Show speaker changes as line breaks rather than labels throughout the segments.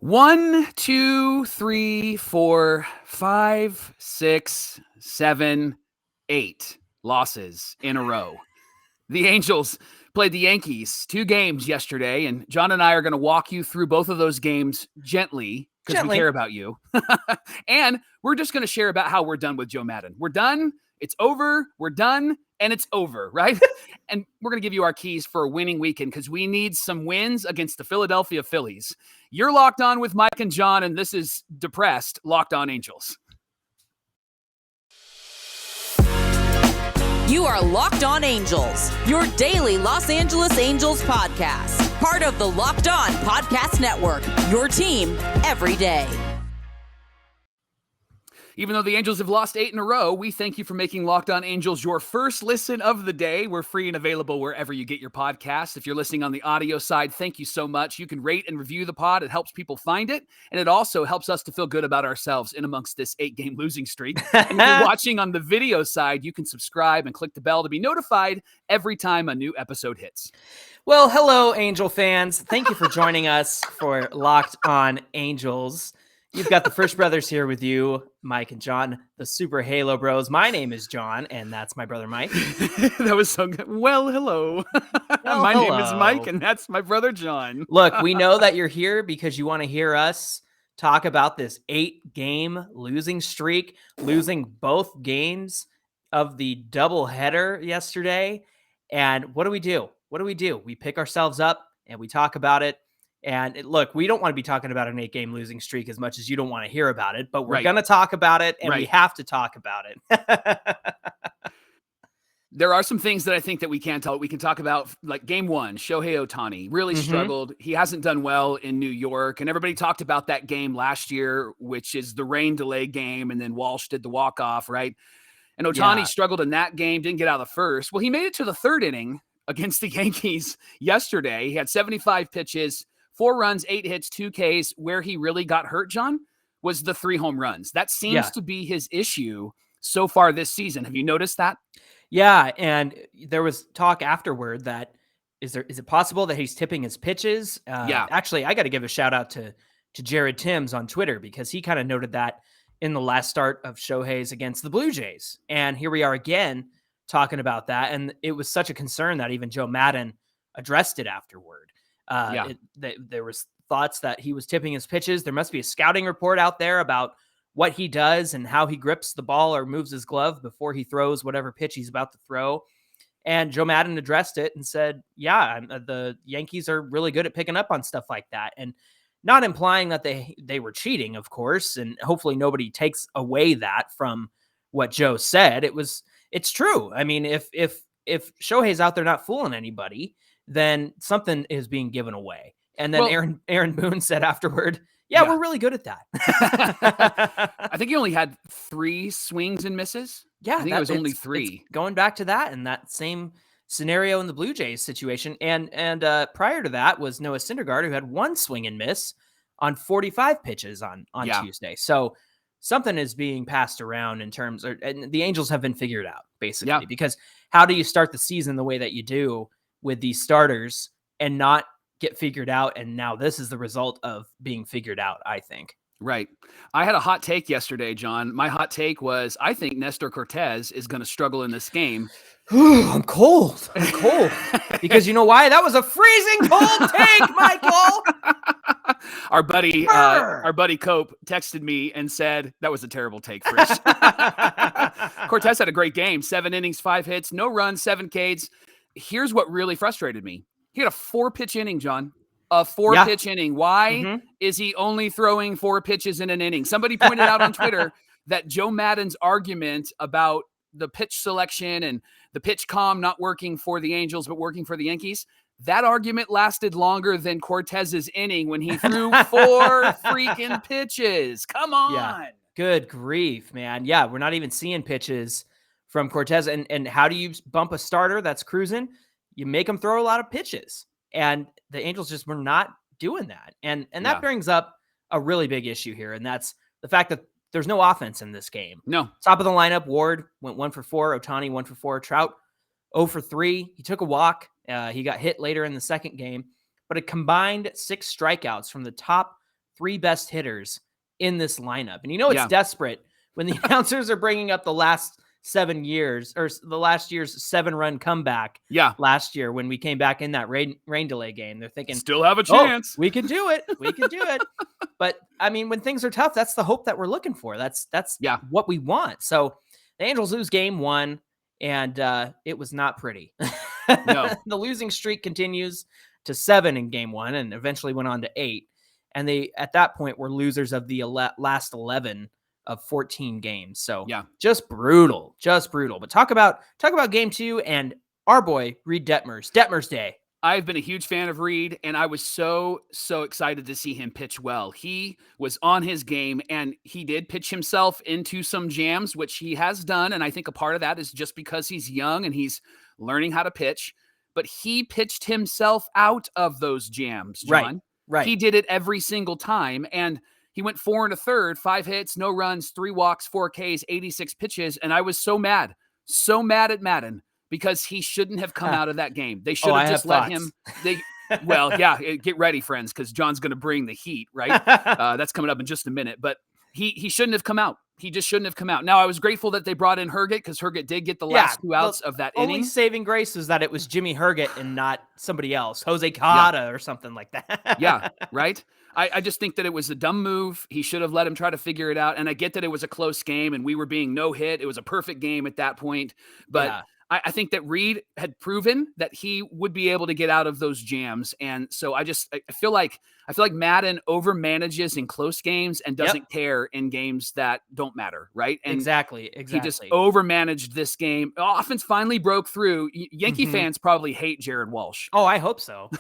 1, 2, 3, 4, 5, 6, 7, 8 losses in a row. The Angels played the Yankees 2 games yesterday, and John and I are going to walk you through both of those games gently because we care about you. And we're just going to share about how we're done with Joe Maddon. We're done. It's over. We're done. And it's over, right? And we're going to give you our keys for a winning weekend because we need some wins against the Philadelphia Phillies. You're Locked On with Mike and Jon, and this is Depressed Locked On Angels.
You are Locked On Angels, your daily Los Angeles Angels podcast. Part of the Locked On Podcast Network, your team every day.
Even though the Angels have lost 8 in a row, we thank you for making Locked On Angels your first listen of the day. We're free and available wherever you get your podcasts. If you're listening on the audio side, thank you so much. You can rate and review the pod. It helps people find it, and it also helps us to feel good about ourselves in amongst this 8-game losing streak. And if you're watching on the video side, you can subscribe and click the bell to be notified every time a new episode hits.
Well, hello, Angel fans. Thank you for joining us for Locked On Angels. You've got the First Brothers here with you, Mike and Jon, the Super Halo Bros. My name is Jon, and that's my brother Mike.
That was so good. Well, hello. My name is Mike, and that's my brother Jon.
Look, we know that you're here because you want to hear us talk about this 8-game losing streak, losing both games of the doubleheader yesterday. And what do we do? We pick ourselves up and we talk about it. And look, we don't want to be talking about an 8-game losing streak as much as you don't want to hear about it, but we're going to talk about it, and we have to talk about it.
There are some things that I think that we can tell. We can talk about, like game 1, Shohei Ohtani really struggled. He hasn't done well in New York, and everybody talked about that game last year, which is the rain delay game, and then Walsh did the walk-off, right? And Ohtani struggled in that game, didn't get out of the first. Well, he made it to the 3rd inning against the Yankees yesterday. He had 75 pitches, 4 runs, 8 hits, 2 Ks. Where he really got hurt, Jon, was the 3 home runs. That seems to be his issue so far this season. Have you noticed that?
Yeah, and there was talk afterward that is it possible that he's tipping his pitches? Actually, I got to give a shout out to Jared Timms on Twitter because he kind of noted that in the last start of Shohei's against the Blue Jays. And here we are again talking about that. And it was such a concern that even Joe Maddon addressed it afterward. There was thoughts that he was tipping his pitches. There must be a scouting report out there about what he does and how he grips the ball or moves his glove before he throws whatever pitch he's about to throw. And Joe Maddon addressed it and said, the Yankees are really good at picking up on stuff like that. And not implying that they were cheating, of course, and hopefully nobody takes away that from what Joe said. It's true. I mean, if Shohei's out there not fooling anybody, then something is being given away. And then Aaron Boone said afterward, we're really good at that.
I think he only had 3 swings and misses.
Yeah,
I think it was only 3.
Going back to that and that same scenario in the Blue Jays situation. And prior to that was Noah Syndergaard, who had 1 swing and miss on 45 pitches on Tuesday. So something is being passed around and the Angels have been figured out, basically, because how do you start the season the way that you do with these starters and not get figured out? And now this is the result of being figured out, I think.
Right. I had a hot take yesterday, Jon. My hot take was, I think Nestor Cortez is going to struggle in this game.
I'm cold. Because you know why? That was a freezing cold take, Michael.
Our buddy Cope texted me and said, that was a terrible take, Frisch. Cortez had a great game. 7 innings, 5 hits, no runs, 7 Ks. Here's what really frustrated me. He had a 4-pitch inning, Jon. A 4-pitch inning. Why is he only throwing 4 pitches in an inning? Somebody pointed out on Twitter that Joe Maddon's argument about the pitch selection and the pitch comm not working for the Angels but working for the Yankees, that argument lasted longer than Cortez's inning when he threw 4 freaking pitches. Come on.
Yeah. Good grief, man. Yeah, we're not even seeing pitches from Cortez. And how do you bump a starter that's cruising? You make them throw a lot of pitches. And the Angels just were not doing that. And that brings up a really big issue here. And that's the fact that there's no offense in this game.
No.
Top of the lineup, Ward went 1 for 4. Ohtani 1 for 4. Trout 0 for 3. He took a walk. He got hit later in the second game. But a combined 6 strikeouts from the top three best hitters in this lineup. And it's desperate when the announcers are bringing up the last 7 years or the last year's 7-run comeback. Last year when we came back in that rain delay game, they're thinking
still have a chance.
We can do it. We can do it. But I mean, when things are tough, that's the hope that we're looking for. That's what we want. So the Angels lose game 1, and it was not pretty.
No.
The losing streak continues to 7 in game 1 and eventually went on to 8. And they, at that point, were losers of the last 11 of 14 games. So just brutal. But talk about game 2 and our boy, Reed Detmers Day.
I've been a huge fan of Reed, and I was so excited to see him pitch well. He was on his game, and he did pitch himself into some jams, which he has done. And I think a part of that is just because he's young and he's learning how to pitch. But he pitched himself out of those jams, John.
Right.
He did it every single time. And he went 4 1/3, 5 hits, no runs, 3 walks, 4 Ks, 86 pitches. And I was so mad at Maddon, because he shouldn't have come out of that game. They should have just let him. Get ready, friends, because John's going to bring the heat, right? That's coming up in just a minute. But he shouldn't have come out. He just shouldn't have come out. Now, I was grateful that they brought in Herget, because Herget did get the last 2 outs of that inning.
Only saving grace is that it was Jimmy Herget and not somebody else, Jose Cada or something like that.
Yeah, right? I just think that it was a dumb move. He should have let him try to figure it out. And I get that it was a close game and we were being no hit. It was a perfect game at that point. But I think that Reed had proven that he would be able to get out of those jams. And so I feel like Maddon overmanages in close games and doesn't care in games that don't matter, right? And
Exactly.
He just overmanaged this game. Offense finally broke through. Yankee fans probably hate Jared Walsh.
Oh, I hope so.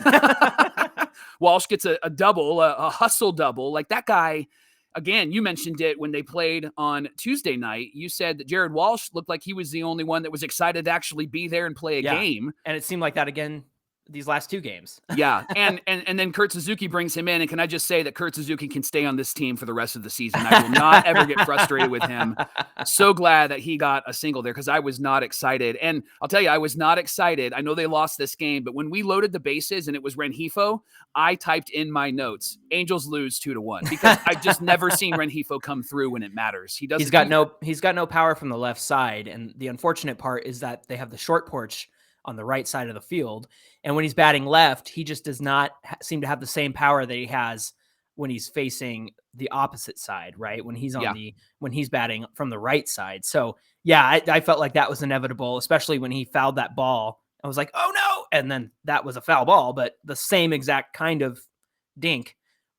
Walsh gets a double, a hustle double. Like that guy. Again, you mentioned it when they played on Tuesday night. You said that Jared Walsh looked like he was the only one that was excited to actually be there and play a game.
And it seemed like that again these last 2 games.
And then Kurt Suzuki brings him in. And can I just say that Kurt Suzuki can stay on this team for the rest of the season? I will not ever get frustrated with him. So glad that he got a single there, because I was not excited. And I'll tell you, I was not excited. I know they lost this game, but when we loaded the bases and it was Rengifo, I typed in my notes, Angels lose 2-1, because I've just never seen Rengifo come through when it matters. He's got
no power from the left side. And the unfortunate part is that they have the short porch on the right side of the field. And when he's batting left, he just does not seem to have the same power that he has when he's facing the opposite side, right? When he's when he's batting from the right side. So I felt like that was inevitable, especially when he fouled that ball. I was like, oh no. And then that was a foul ball, but the same exact kind of dink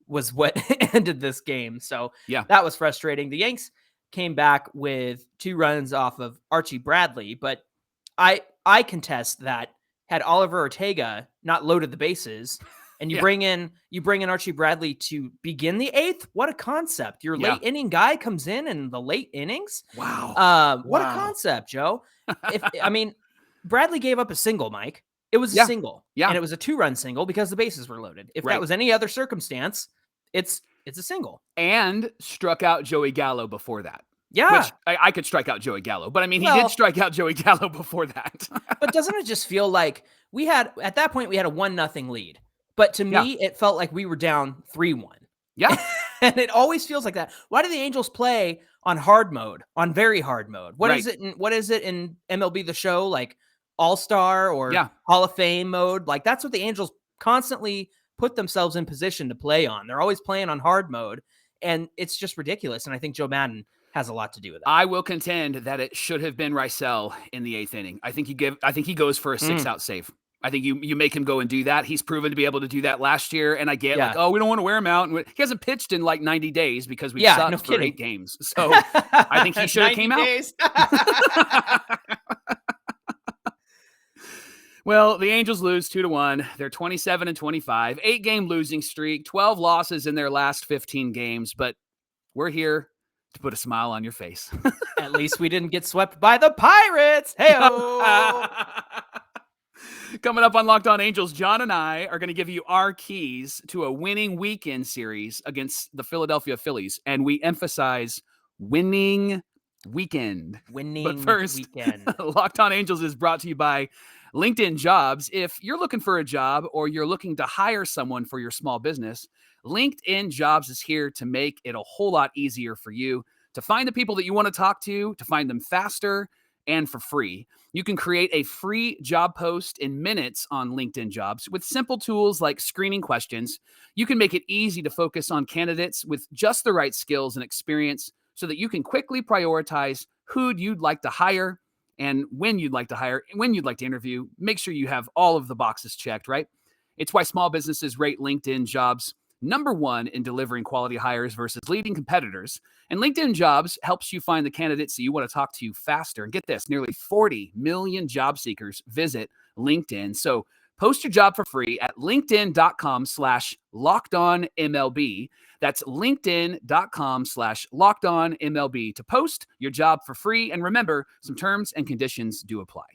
was what ended this game. So that was frustrating. The Yanks came back with 2 runs off of Archie Bradley, but I contest that had Oliver Ortega not loaded the bases and you bring in Archie Bradley to begin the 8th. What a concept. Your late inning guy comes in the late innings.
Wow.
What a concept, Joe. Bradley gave up a single, Mike. It was a single. Yeah. And it was a 2-run single because the bases were loaded. If that was any other circumstance, it's a single.
And struck out Joey Gallo before that.
Yeah.
Which I could strike out Joey Gallo, but I mean, he did strike out Joey Gallo before that.
But doesn't it just feel like at that point we had a 1-0 lead, but to me, it felt like we were down 3-1.
Yeah.
And it always feels like that. Why do the Angels play on hard mode, on very hard mode? What is it in MLB The Show? Like All-Star or Hall of Fame mode? Like that's what the Angels constantly put themselves in position to play on. They're always playing on hard mode, and it's just ridiculous. And I think Joe Maddon has a lot to do with it.
I will contend that it should have been Rysel in the 8th inning. I think he goes for a 6-out save. I think you make him go and do that. He's proven to be able to do that last year. And I get we don't want to wear him out. And he hasn't pitched in like 90 days because we sucked for 8 games. So I think he should have came out. Well, the Angels lose 2-1. They're 27-25, 8-game losing streak, 12 losses in their last 15 games. But we're here to put a smile on your face.
At least we didn't get swept by the Pirates. Hey-o!
Coming up on Locked On Angels, John and I are going to give you our keys to a winning weekend series against the Philadelphia Phillies. And we emphasize winning weekend.
Winning
But first,
weekend.
Locked On Angels is brought to you by LinkedIn Jobs. If you're looking for a job or you're looking to hire someone for your small business, LinkedIn Jobs is here to make it a whole lot easier for you to find the people that you want to talk to find them faster and for free. You can create a free job post in minutes on LinkedIn Jobs with simple tools like screening questions. You can make it easy to focus on candidates with just the right skills and experience so that you can quickly prioritize who you'd like to hire and when you'd like to hire, when you'd like to interview. Make sure you have all of the boxes checked, right? It's why small businesses rate LinkedIn Jobs #1 in delivering quality hires versus leading competitors. And LinkedIn Jobs helps you find the candidates that you want to talk to faster. And get this, nearly 40 million job seekers visit LinkedIn. So post your job for free at linkedin.com/lockedonmlb. That's linkedin.com/lockedonmlb to post your job for free. And remember, some terms and conditions do apply.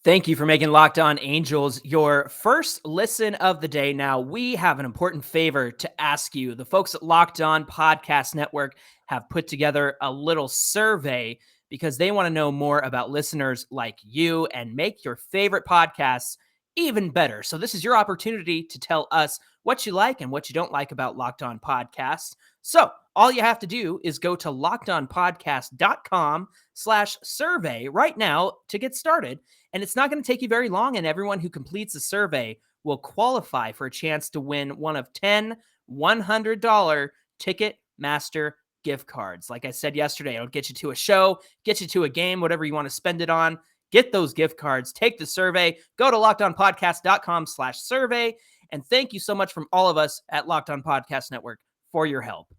Thank you for making Locked On Angels your first listen of the day. Now, we have an important favor to ask you. The folks at Locked On Podcast Network have put together a little survey because they want to know more about listeners like you and make your favorite podcasts even better. So this is your opportunity to tell us what you like and what you don't like about Locked On Podcasts. So all you have to do is go to lockedonpodcast.com/survey right now to get started. And it's not going to take you very long. And everyone who completes the survey will qualify for a chance to win one of 10 $100 Ticketmaster gift cards. Like I said yesterday, it'll get you to a show, get you to a game, whatever you want to spend it on. Get those gift cards. Take the survey. Go to lockedonpodcast.com/survey. And thank you so much from all of us at Locked On Podcast Network for your help.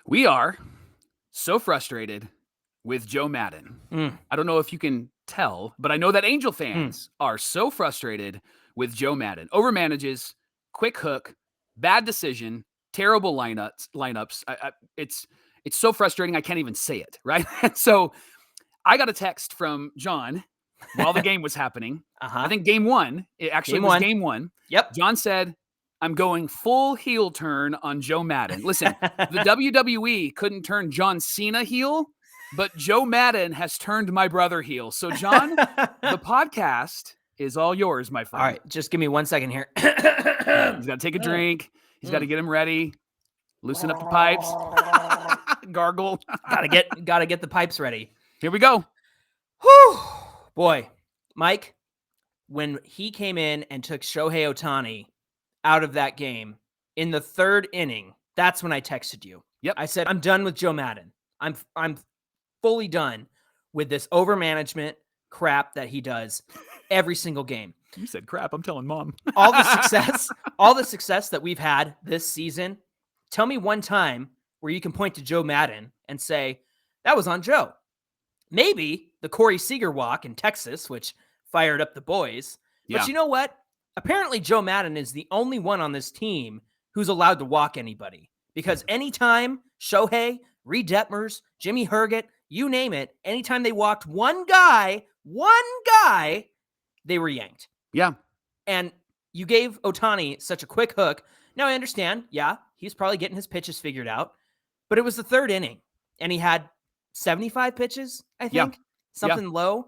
We are so frustrated with Joe Maddon. I don't know if you can tell, but I know that Angel fans are so frustrated with Joe Maddon. Overmanages, quick hook, bad decision, terrible lineups. It's so frustrating. I can't even say it, right? So I got a text from John while the game was happening. I think game one. It actually was game one.
Yep.
John said, I'm going full heel turn on Joe Maddon. Listen, the WWE couldn't turn John Cena heel, but Joe Maddon has turned my brother heel. So, John, the podcast is all yours, my friend.
All right, just give me 1 second here.
He's got to take a drink. He's got to get him ready. Loosen up the pipes. Gargle.
Gotta get the pipes ready.
Here we go.
Whew. Boy, Mike, when he came in and took Shohei Ohtani out of that game in the third inning, that's when I texted you.
Yep.
I said, I'm done with Joe Maddon. I'm fully done with this overmanagement crap that he does every single game.
You said crap. I'm telling Mom.
all the success that we've had this season. Tell me one time where you can point to Joe Maddon and say, that was on Joe. Maybe the Corey Seager walk in Texas, which fired up the boys. But you know what? Apparently Joe Maddon is the only one on this team who's allowed to walk anybody. Because anytime Shohei, Reed Detmers, Jimmy Herget, you name it, anytime they walked one guy, they were yanked.
Yeah.
And you gave Ohtani such a quick hook. Now I understand, he's probably getting his pitches figured out. But it was the third inning, and he had 75 pitches, I think. Something low.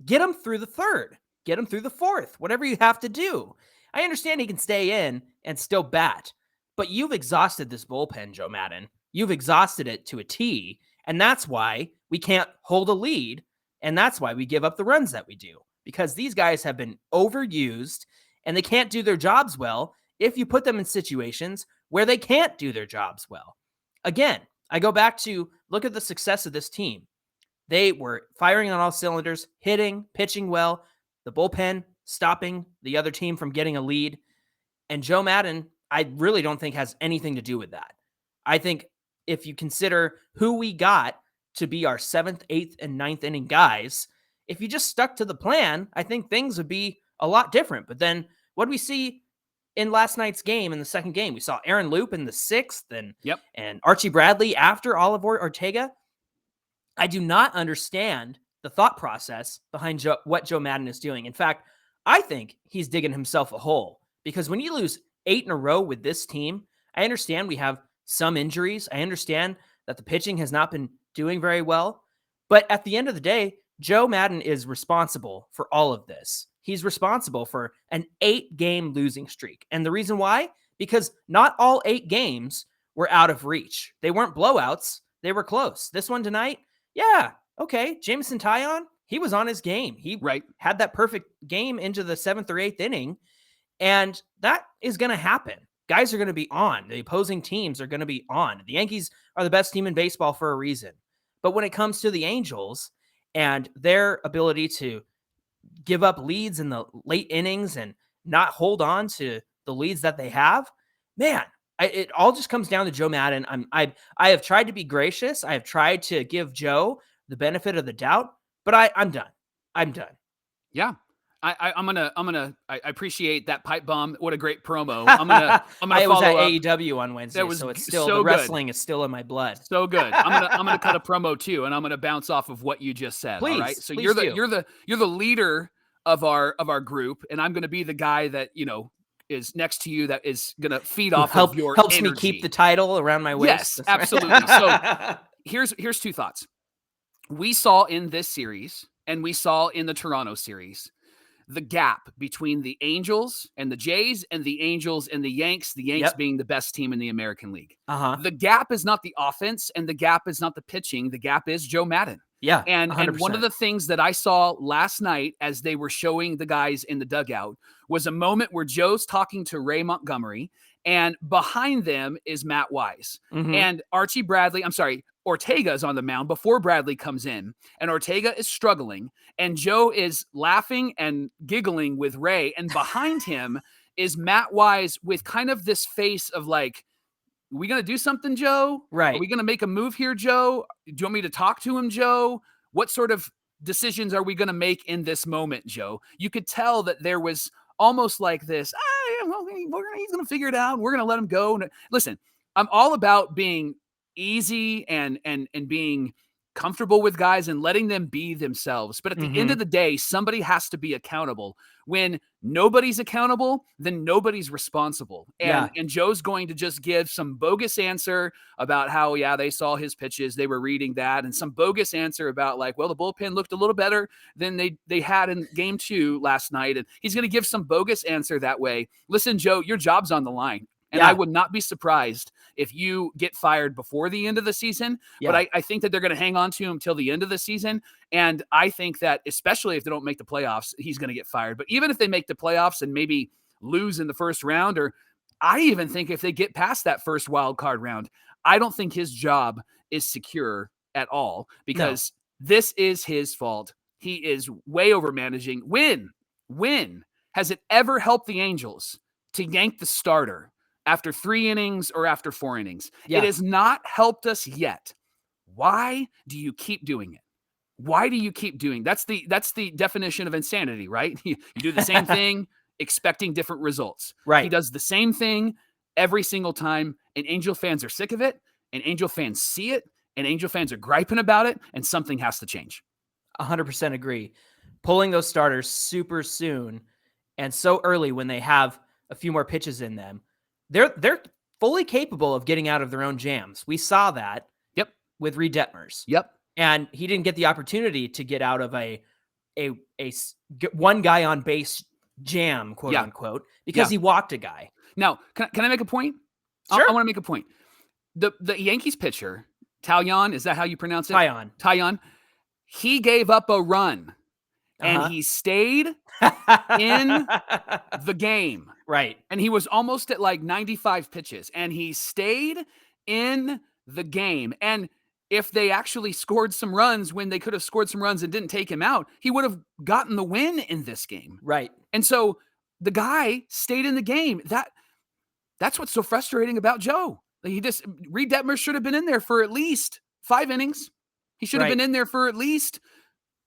Get him through the third. Get him through the fourth. Whatever you have to do. I understand he can stay in and still bat. But you've exhausted this bullpen, Joe Maddon. You've exhausted it to a T. And that's why we can't hold a lead. And that's why we give up the runs that we do. Because these guys have been overused, and they can't do their jobs well if you put them in situations where they can't do their jobs well. Again, I go back to look at the success of this team. They were firing on all cylinders, hitting, pitching well, the bullpen stopping the other team from getting a lead. And Joe Maddon, I really don't think has anything to do with that. I think if you consider who we got to be our 7th, 8th, and 9th inning guys, if you just stuck to the plan, I think things would be a lot different. But then what do we see in last night's game, in the second game? We saw Aaron Loop in the 6th and Archie Bradley after Oliver Ortega. I do not understand the thought process behind what Joe Maddon is doing. In fact, I think he's digging himself a hole, because when you lose 8 in a row with this team, I understand we have some injuries. I understand that the pitching has not been doing very well. But at the end of the day, Joe Maddon is responsible for all of this. He's responsible for an 8-game losing streak. And the reason why? Because not all 8 games were out of reach. They weren't blowouts. They were close. This one tonight, yeah, okay. Jameson Taillon, he was on his game. He had that perfect game into the 7th or 8th inning. And that is going to happen. Guys are going to be on. The opposing teams are going to be on. The Yankees are the best team in baseball for a reason. But when it comes to the Angels and their ability to give up leads in the late innings and not hold on to the leads that they have, man, it all just comes down to Joe Maddon. I have tried to be gracious. I have tried to give Joe the benefit of the doubt, but I'm done. I'm done.
Yeah. I appreciate that pipe bomb. What a great promo. I
was at AEW on Wednesday, so it's still the wrestling is still in my blood.
So good. I'm gonna cut a promo too, and I'm gonna bounce off of what you just said.
Please,
all right. So
please
you're the leader of our group, and I'm gonna be the guy that is next to you that is gonna feed off of your
helps
energy.
Me keep the title around my waist.
Yes, absolutely. So here's 2 thoughts. We saw in this series, and we saw in the Toronto series, the gap between the Angels and the Jays and the Angels and the Yanks being the best team in the American League. The gap is not the offense and the gap is not the pitching. The gap is Joe Maddon.
Yeah.
And one of the things that I saw last night as they were showing the guys in the dugout was a moment where Joe's talking to Ray Montgomery, and behind them is Matt Wise. And Ortega is on the mound before Bradley comes in, and Ortega is struggling, and Joe is laughing and giggling with Ray, and behind him is Matt Wise with kind of this face of like, are we going to do something, Joe?
Right.
Are we going to make a move here, Joe? Do you want me to talk to him, Joe? What sort of decisions are we going to make in this moment, Joe? You could tell that there was almost like this, he's going to figure it out. We're going to let him go. Listen, I'm all about being easy and being comfortable with guys and letting them be themselves. But at the end of the day, somebody has to be accountable. When nobody's accountable, then nobody's responsible. And Joe's going to just give some bogus answer about how, they saw his pitches, they were reading that, and some bogus answer about like, well, the bullpen looked a little better than they had in game 2 last night. And he's going to give some bogus answer that way. Listen, Joe, your job's on the line. And I would not be surprised if you get fired before the end of the season. Yeah. But I think that they're going to hang on to him till the end of the season. And I think that especially if they don't make the playoffs, he's going to get fired. But even if they make the playoffs and maybe lose in the first round, or I even think if they get past that first wild card round, I don't think his job is secure at all because this is his fault. He is way over managing. When has it ever helped the Angels to yank the starter after 3 innings or after 4 innings? It has not helped us yet. Why do you keep doing it? Why do you keep doing? That's the definition of insanity, right? You do the same thing, expecting different results.
Right.
He does the same thing every single time, and Angel fans are sick of it, and Angel fans see it, and Angel fans are griping about it, and something has to change.
100% agree. Pulling those starters super soon and so early when they have a few more pitches in them, they're fully capable of getting out of their own jams. We saw that with Reed Detmers. And he didn't get the opportunity to get out of a one guy on base jam, quote unquote, because he walked a guy.
Now, can I make a point?
Sure.
I want to make a point. The Yankees pitcher, Taillon, is that how you pronounce it?
Taillon.
He gave up a run and he stayed in the game.
Right.
And he was almost at like 95 pitches and he stayed in the game. And if they actually scored some runs when they could have scored some runs and didn't take him out, he would have gotten the win in this game.
Right.
And so the guy stayed in the game. That's what's so frustrating about Joe. Reed Detmers should have been in there for at least 5 innings. He should have been in there for at least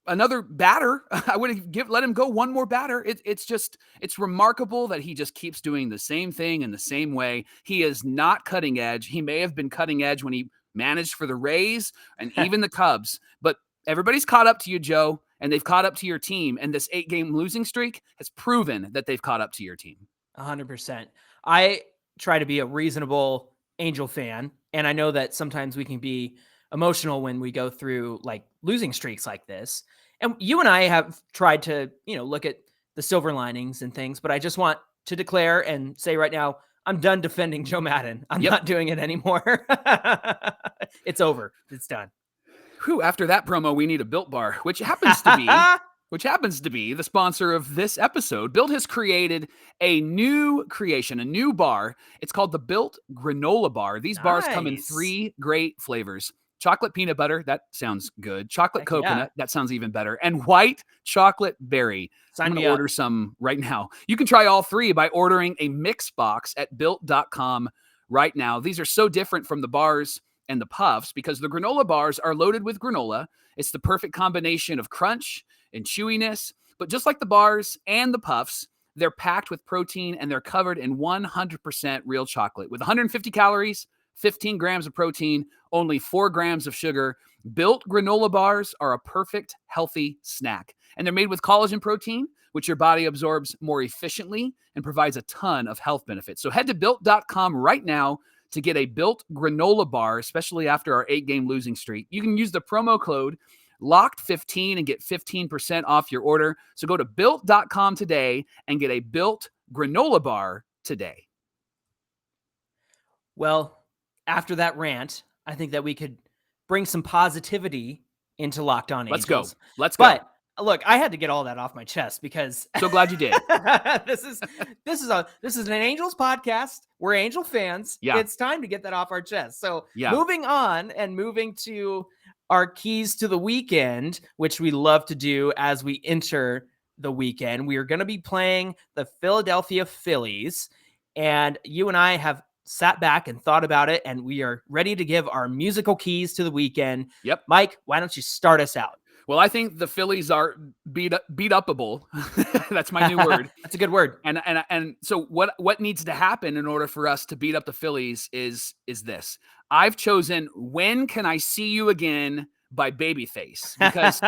another batter. I would have let him go one more batter. It's remarkable that he just keeps doing the same thing in the same way. He is not cutting edge. He may have been cutting edge when he managed for the Rays and even the Cubs, but everybody's caught up to you, Joe, and they've caught up to your team. And this 8-game losing streak has proven that they've caught up to your team.
100%. I try to be a reasonable Angel fan, and I know that sometimes we can be emotional when we go through like losing streaks like this. And you and I have tried to, look at the silver linings and things, but I just want to declare and say right now, I'm done defending Joe Maddon. I'm not doing it anymore. It's over. It's done.
Whew, after that promo, we need a Built Bar, which happens to be the sponsor of this episode. Built has created a new creation, a new bar. It's called the Built Granola Bar. These bars come in 3 great flavors. Chocolate peanut butter, that sounds good. Chocolate coconut, that sounds even better. And white chocolate berry. I'm going to order some right now. You can try all 3 by ordering a mix box at built.com right now. These are so different from the bars and the puffs because the granola bars are loaded with granola. It's the perfect combination of crunch and chewiness. But just like the bars and the puffs, they're packed with protein and they're covered in 100% real chocolate with 150 calories, 15 grams of protein, only 4 grams of sugar. Built granola bars are a perfect, healthy snack. And they're made with collagen protein, which your body absorbs more efficiently and provides a ton of health benefits. So head to built.com right now to get a Built granola bar, especially after our 8-game losing streak. You can use the promo code LOCKED15 and get 15% off your order. So go to built.com today and get a Built granola bar today.
Well, after that rant, I think that we could bring some positivity into Locked On Angels.
Let's go.
But look, I had to get all that off my chest because
so glad you did.
This is an Angels podcast. We're Angel fans.
Yeah.
It's time to get that off our chest. So moving on and moving to our keys to the weekend, which we love to do as we enter the weekend. We are going to be playing the Philadelphia Phillies, and you and I have sat back and thought about it, and we are ready to give our musical keys to the weekend.
Yep.
Mike, why don't you start us out?
Well, I think the Phillies are beat upable. That's my new word.
That's a good word.
And so what needs to happen in order for us to beat up the Phillies is this. I've chosen When Can I See You Again by Babyface, because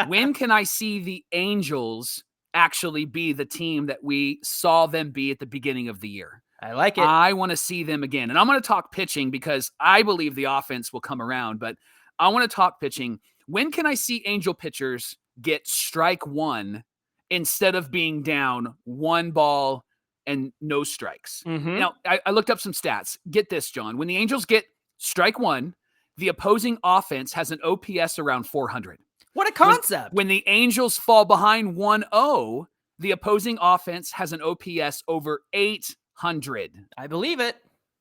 when can I see the Angels actually be the team that we saw them be at the beginning of the year?
I like it.
I want to see them again. And I'm going to talk pitching because I believe the offense will come around, but I want to talk pitching. When can I see Angel pitchers get strike 1 instead of being down 1 ball and no strikes?
Mm-hmm.
Now, I looked up some stats. Get this, John. When the Angels get strike 1, the opposing offense has an OPS around 400.
What a concept.
When the Angels fall behind 1-0, the opposing offense has an OPS over 800.
I believe it.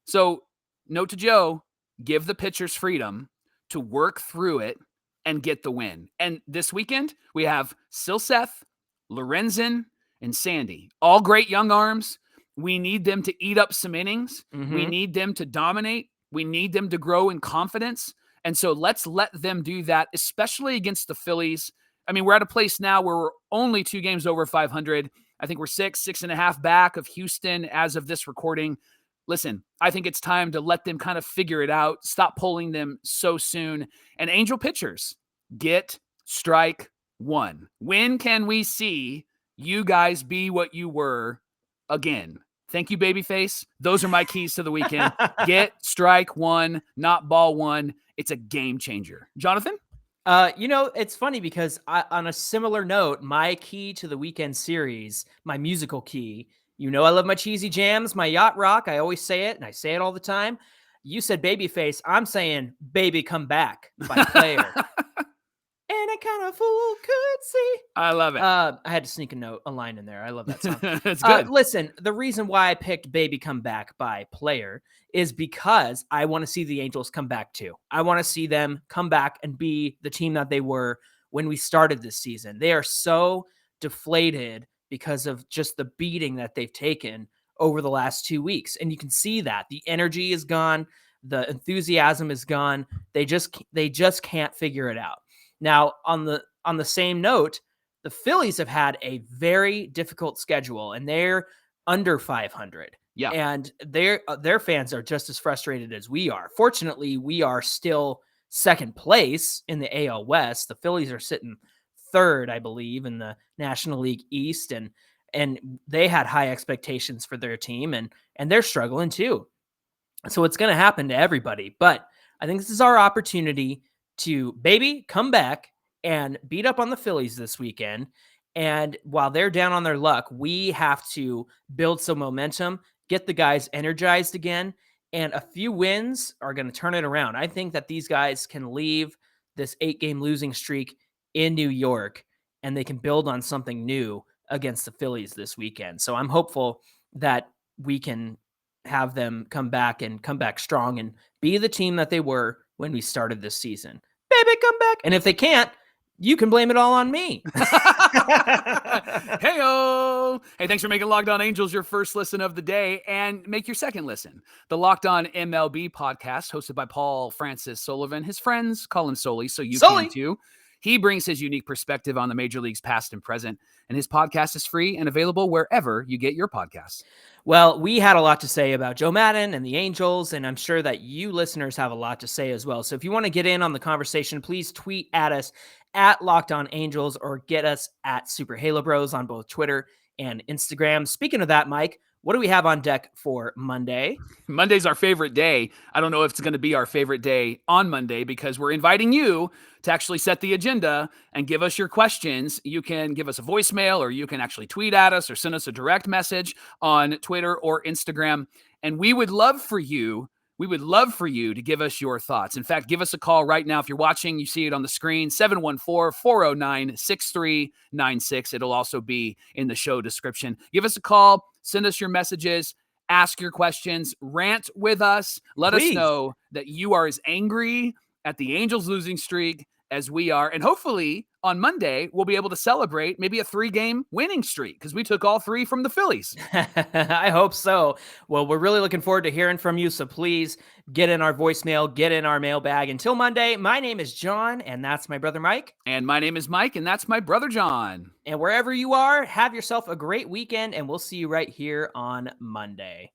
So, note to Joe, give the pitchers freedom to work through it and get the win. And this weekend, we have Silseth, Lorenzen, and Sandy. All great young arms. We need them to eat up some innings.
Mm-hmm.
We need them to dominate. We need them to grow in confidence. And so let's let them do that, especially against the Phillies. I mean, we're at a place now where we're only 2 games over 500. I think we're 6.5 back of Houston as of this recording. Listen, I think it's time to let them kind of figure it out. Stop pulling them so soon. And Angel pitchers, get strike 1. When can we see you guys be what you were again? Thank you, Babyface. Those are my keys to the weekend. Get strike 1, not ball 1. It's a game changer. Jonathan?
It's funny because on a similar note, my key to the weekend series, my musical key, I love my cheesy jams, my yacht rock. I always say it, and I say it all the time. You said Babyface. I'm saying Baby Come Back by Player. Any kind of fool could see.
I love it.
I had to sneak a line in there. I love that song.
It's good.
Listen, the reason why I picked Baby Come Back by Player is because I want to see the Angels come back too. I want to see them come back and be the team that they were when we started this season. They are so deflated because of just the beating that they've taken over the last 2 weeks. And you can see that the energy is gone. The enthusiasm is gone. They just can't figure it out. Now, on the same note, the Phillies have had a very difficult schedule, and they're under 500.
Yeah,
and their fans are just as frustrated as we are. Fortunately, we are still second place in the AL West. The Phillies are sitting third, I believe, in the National League East, and they had high expectations for their team, and they're struggling too. So it's going to happen to everybody. But I think this is our opportunity to come back and beat up on the Phillies this weekend. And while they're down on their luck, we have to build some momentum, get the guys energized again, and a few wins are going to turn it around. I think that these guys can leave this 8-game losing streak in New York, and they can build on something new against the Phillies this weekend. So I'm hopeful that we can have them come back strong and be the team that they were when we started this season. Baby, come back. And if they can't, you can blame it all on me.
Hey-o! Hey, thanks for making Locked On Angels your first listen of the day, and make your second listen. The Locked On MLB podcast, hosted by Paul Francis Sullivan. His friends call him Sully, so you can too. He brings his unique perspective on the major leagues past and present, and his podcast is free and available wherever you get your podcasts.
Well, we had a lot to say about Joe Maddon and the Angels, and I'm sure that you listeners have a lot to say as well. So if you want to get in on the conversation, please tweet at us at Locked On Angels or get us at Super Halo Bros on both Twitter and Instagram. Speaking of that, Mike, what do we have on deck for Monday?
Monday's our favorite day. I don't know if it's going to be our favorite day on Monday because we're inviting you to actually set the agenda and give us your questions. You can give us a voicemail, or you can actually tweet at us or send us a direct message on Twitter or Instagram. And we would love for you to give us your thoughts. In fact, give us a call right now. If you're watching, you see it on the screen, 714-409-6396. It'll also be in the show description. Give us a call, send us your messages, ask your questions, rant with us. Let us know that you are as angry at the Angels losing streak as we are. And hopefully on Monday, we'll be able to celebrate maybe a 3-game winning streak because we took all 3 from the Phillies.
I hope so. Well, we're really looking forward to hearing from you. So please get in our voicemail, get in our mailbag. Until Monday, my name is John, and that's my brother Mike.
And my name is Mike, and that's my brother John.
And wherever you are, have yourself a great weekend, and we'll see you right here on Monday.